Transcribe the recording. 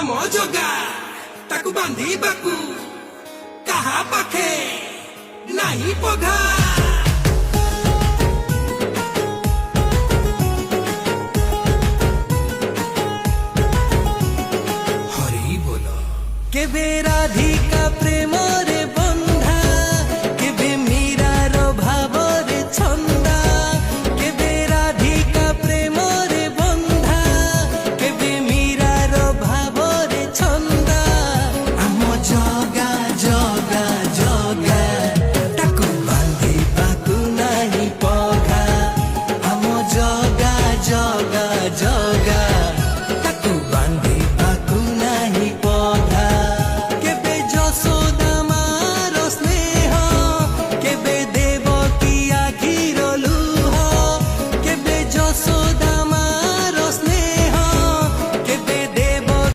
नाम जोगा ताकू बांधी बाकू कहा पाखे नहीं पघा हरि बोलो के बेराधिका प्रेम